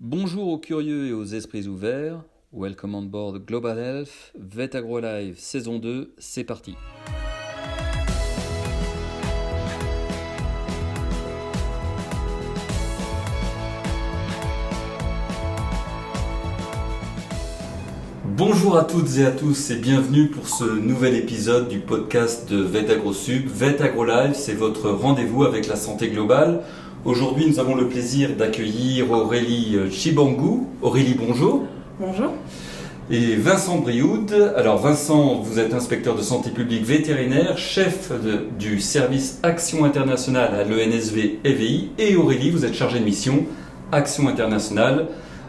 Bonjour aux curieux et aux esprits ouverts. Welcome on board Global Health, Vet Agro Live saison 2, c'est parti. Bonjour à toutes et à tous et bienvenue pour ce nouvel épisode du podcast de Vet Agro Sub. Vet Agro Live, c'est votre rendez-vous avec la santé globale. Aujourd'hui, nous avons le plaisir d'accueillir Aurélie Chibangu. Aurélie, bonjour. Bonjour. Et Vincent Brioude. Alors Vincent, vous êtes inspecteur de santé publique vétérinaire, chef du service Action Internationale à l'ENSV EVI. Et Aurélie, vous êtes chargée de mission Action Internationale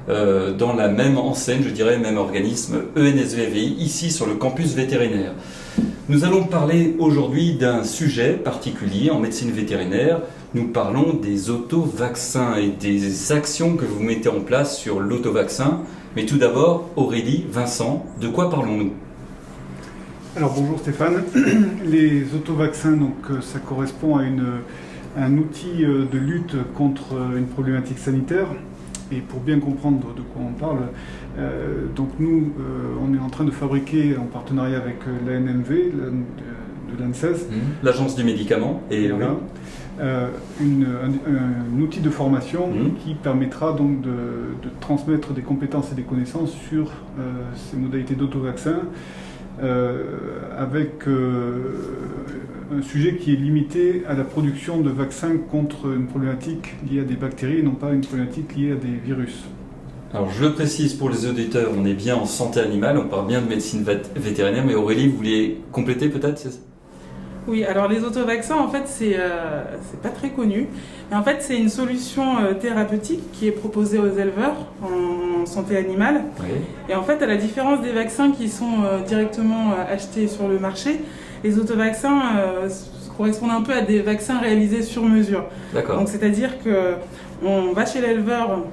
dans la même enseigne, je dirais, même organisme ENSV EVI, ici sur le campus vétérinaire. Nous allons parler aujourd'hui d'un sujet particulier en médecine vétérinaire. Nous parlons des autovaccins et des actions que vous mettez en place sur l'autovaccin. Mais tout d'abord, Aurélie, Vincent, de quoi parlons-nous ? Alors bonjour Stéphane. Les autovaccins, ça correspond à un outil de lutte contre une problématique sanitaire. Et pour bien comprendre de quoi on parle, nous, on est en train de fabriquer en partenariat avec l'ANMV, de l'ANSES, l'Agence du médicament, et voilà, un outil de formation qui permettra donc de transmettre des compétences et des connaissances sur ces modalités d'autovaccin avec un sujet qui est limité à la production de vaccins contre une problématique liée à des bactéries et non pas une problématique liée à des virus. Alors je le précise pour les auditeurs, on est bien en santé animale, on parle bien de médecine vétérinaire, mais Aurélie, vous vouliez compléter peut-être ? Oui, alors les autovaccins, en fait, c'est pas très connu. Mais en fait, c'est une solution thérapeutique qui est proposée aux éleveurs en santé animale. Oui. Et en fait, à la différence des vaccins qui sont directement achetés sur le marché, les autovaccins correspondent un peu à des vaccins réalisés sur mesure. D'accord. Donc, c'est-à-dire qu'on va chez l'éleveur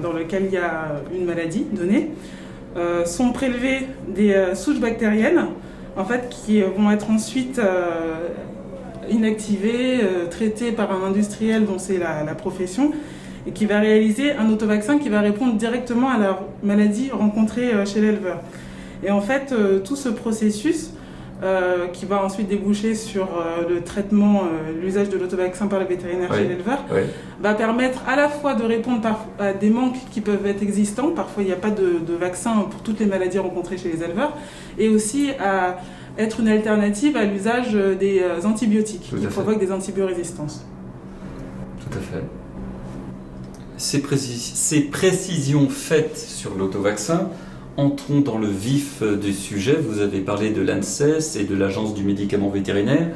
dans lequel il y a une maladie donnée, sont prélevées des souches bactériennes, en fait, qui vont être ensuite inactivées, traitées par un industriel dont c'est la profession, et qui va réaliser un autovaccin qui va répondre directement à la maladie rencontrée chez l'éleveur. Et en fait, tout ce processus, qui va ensuite déboucher sur le traitement, l'usage de l'autovaccin par le vétérinaire chez l'éleveur, va permettre à la fois de répondre à des manques qui peuvent être existants, parfois il n'y a pas de vaccin pour toutes les maladies rencontrées chez les éleveurs, et aussi à être une alternative à l'usage des antibiotiques qui provoquent des antibiorésistances. Tout à fait. Ces précisions faites sur l'autovaccin, entrons dans le vif du sujet. Vous avez parlé de l'ANSES et de l'Agence du médicament vétérinaire.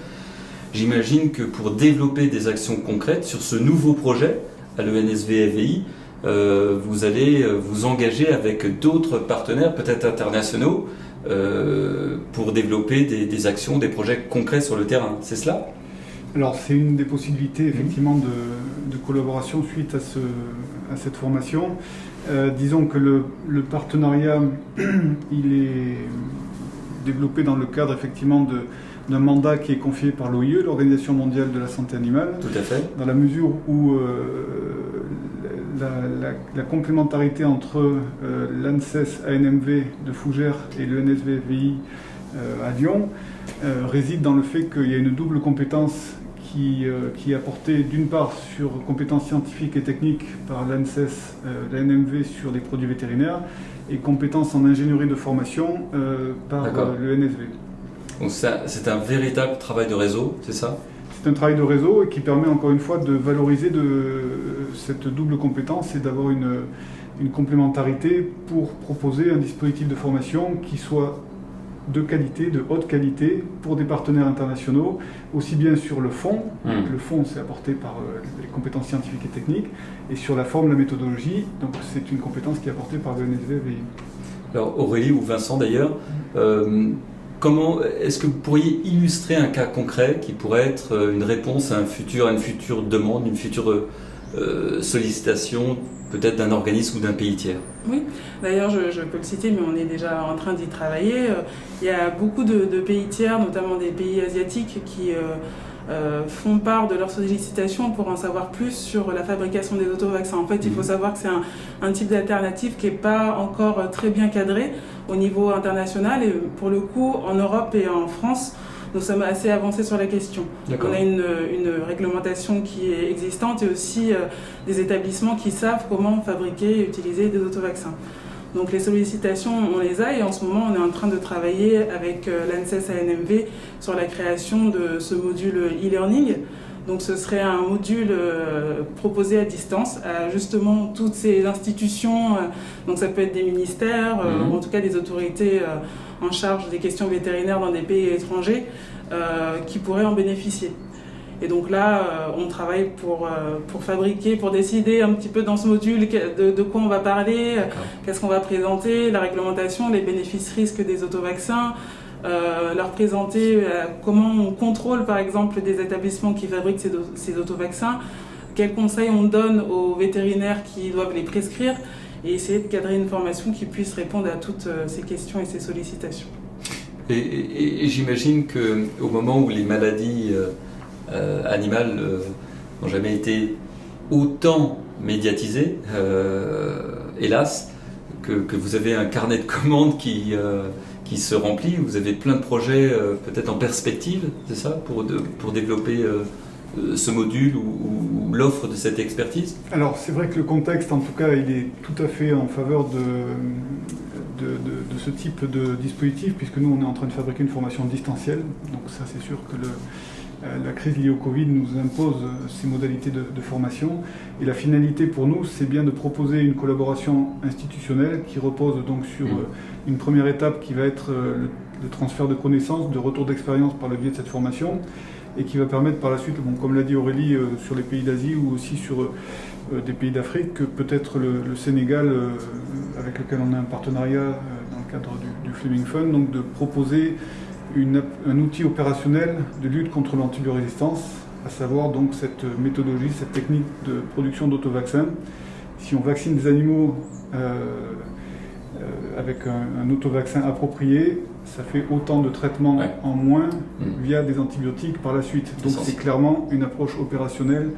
J'imagine que pour développer des actions concrètes sur ce nouveau projet à l'ENSV-EVI, vous allez vous engager avec d'autres partenaires, peut-être internationaux, pour développer des actions, des projets concrets sur le terrain. C'est cela ? Alors c'est une des possibilités effectivement de collaboration suite à cette formation. Disons que le partenariat il est développé dans le cadre effectivement d'un mandat qui est confié par l'OIE, l'Organisation mondiale de la santé animale. Tout à fait. Dans la mesure où la complémentarité entre l'ANSES ANMV de Fougères et le NSV-VI à Lyon réside dans le fait qu'il y a une double compétence qui est apportée d'une part sur compétences scientifiques et techniques par l'ANSES, l'ANMV sur des produits vétérinaires et compétences en ingénierie de formation par le NSV. Donc c'est un véritable travail de réseau, c'est ça ? C'est un travail de réseau et qui permet encore une fois de valoriser cette double compétence et d'avoir une complémentarité pour proposer un dispositif de formation qui soit de qualité, de haute qualité pour des partenaires internationaux, aussi bien sur le fond, donc le fond c'est apporté par les compétences scientifiques et techniques, et sur la forme, la méthodologie, donc c'est une compétence qui est apportée par le NSV-VI. Alors Aurélie ou Vincent d'ailleurs, comment est-ce que vous pourriez illustrer un cas concret qui pourrait être une réponse à une future demande, une future sollicitation peut-être d'un organisme ou d'un pays tiers ? Oui, d'ailleurs je peux le citer, mais on est déjà en train d'y travailler. Il y a beaucoup de pays tiers, notamment des pays asiatiques, qui font part de leurs sollicitations pour en savoir plus sur la fabrication des autovaccins. En fait, il faut savoir que c'est un type d'alternative qui n'est pas encore très bien cadré au niveau international. Et pour le coup, en Europe et en France, nous sommes assez avancés sur la question. On a une réglementation qui est existante et aussi des établissements qui savent comment fabriquer et utiliser des autovaccins. Donc les sollicitations, on les a et en ce moment, on est en train de travailler avec l'ANSES ANMV sur la création de ce module e-learning. Donc ce serait un module proposé à distance à justement toutes ces institutions, donc ça peut être des ministères, ou en tout cas des autorités en charge des questions vétérinaires dans des pays étrangers qui pourraient en bénéficier. Et donc là, on travaille pour fabriquer, pour décider un petit peu dans ce module de quoi on va parler, qu'est-ce qu'on va présenter, la réglementation, les bénéfices-risques des autovaccins, leur présenter comment on contrôle par exemple des établissements qui fabriquent ces autovaccins, quels conseils on donne aux vétérinaires qui doivent les prescrire et essayer de cadrer une formation qui puisse répondre à toutes ces questions et ces sollicitations. Et j'imagine qu'au moment où les maladies animales n'ont jamais été autant médiatisées, hélas, que vous avez un carnet de commandes qui se remplit, vous avez plein de projets peut-être en perspective, c'est ça, pour développer ce module ou l'offre de cette expertise? Alors c'est vrai que le contexte, en tout cas, il est tout à fait en faveur de ce type de dispositif, puisque nous, on est en train de fabriquer une formation distancielle, donc ça c'est sûr que la crise liée au Covid nous impose ces modalités de formation. Et la finalité pour nous, c'est bien de proposer une collaboration institutionnelle qui repose donc sur une première étape qui va être le transfert de connaissances, de retour d'expérience par le biais de cette formation, et qui va permettre par la suite, comme l'a dit Aurélie, sur les pays d'Asie ou aussi sur des pays d'Afrique, que peut-être le Sénégal, avec lequel on a un partenariat dans le cadre du Fleming Fund, donc de proposer un outil opérationnel de lutte contre l'antibiorésistance, à savoir donc cette méthodologie, cette technique de production d'autovaccins. Si on vaccine des animaux avec un autovaccin approprié, ça fait autant de traitements en moins via des antibiotiques par la suite. Donc c'est clairement une approche opérationnelle,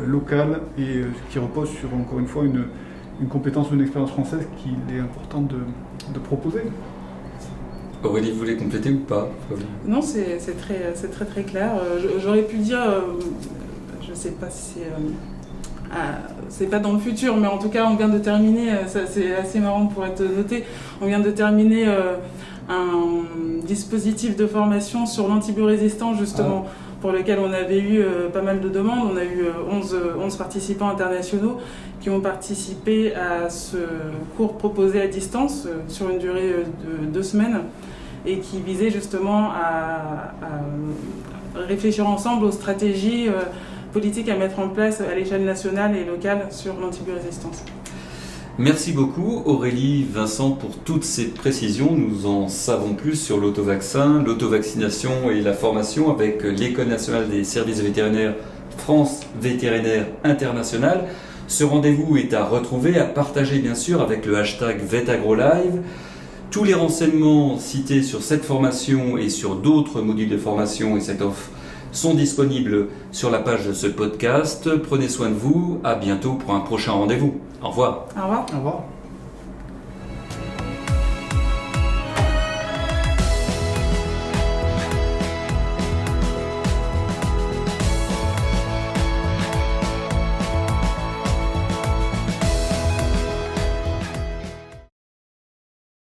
locale, et qui repose sur, encore une fois, une compétence ou une expérience française qu'il est important de proposer. Aurélie, vous voulez compléter ou pas? Non, c'est très clair. J'aurais pu dire, je ne sais pas si c'est pas dans le futur, mais en tout cas, on vient de terminer, c'est assez marrant pour être noté, on vient de terminer un dispositif de formation sur l'antibiorésistance, justement, pour lequel on avait eu pas mal de demandes. On a eu 11 participants internationaux qui ont participé à ce cours proposé à distance sur une durée de 2 semaines et qui visait justement à réfléchir ensemble aux stratégies politiques à mettre en place à l'échelle nationale et locale sur l'antibiorésistance. Merci beaucoup Aurélie, Vincent, pour toutes ces précisions. Nous en savons plus sur l'autovaccin, l'autovaccination et la formation avec l'École nationale des services vétérinaires France Vétérinaire International. Ce rendez-vous est à retrouver, à partager bien sûr avec le hashtag VetAgroLive. Tous les renseignements cités sur cette formation et sur d'autres modules de formation et cette offre sont disponibles sur la page de ce podcast. Prenez soin de vous, à bientôt pour un prochain rendez-vous. Au revoir. Au revoir. Au revoir.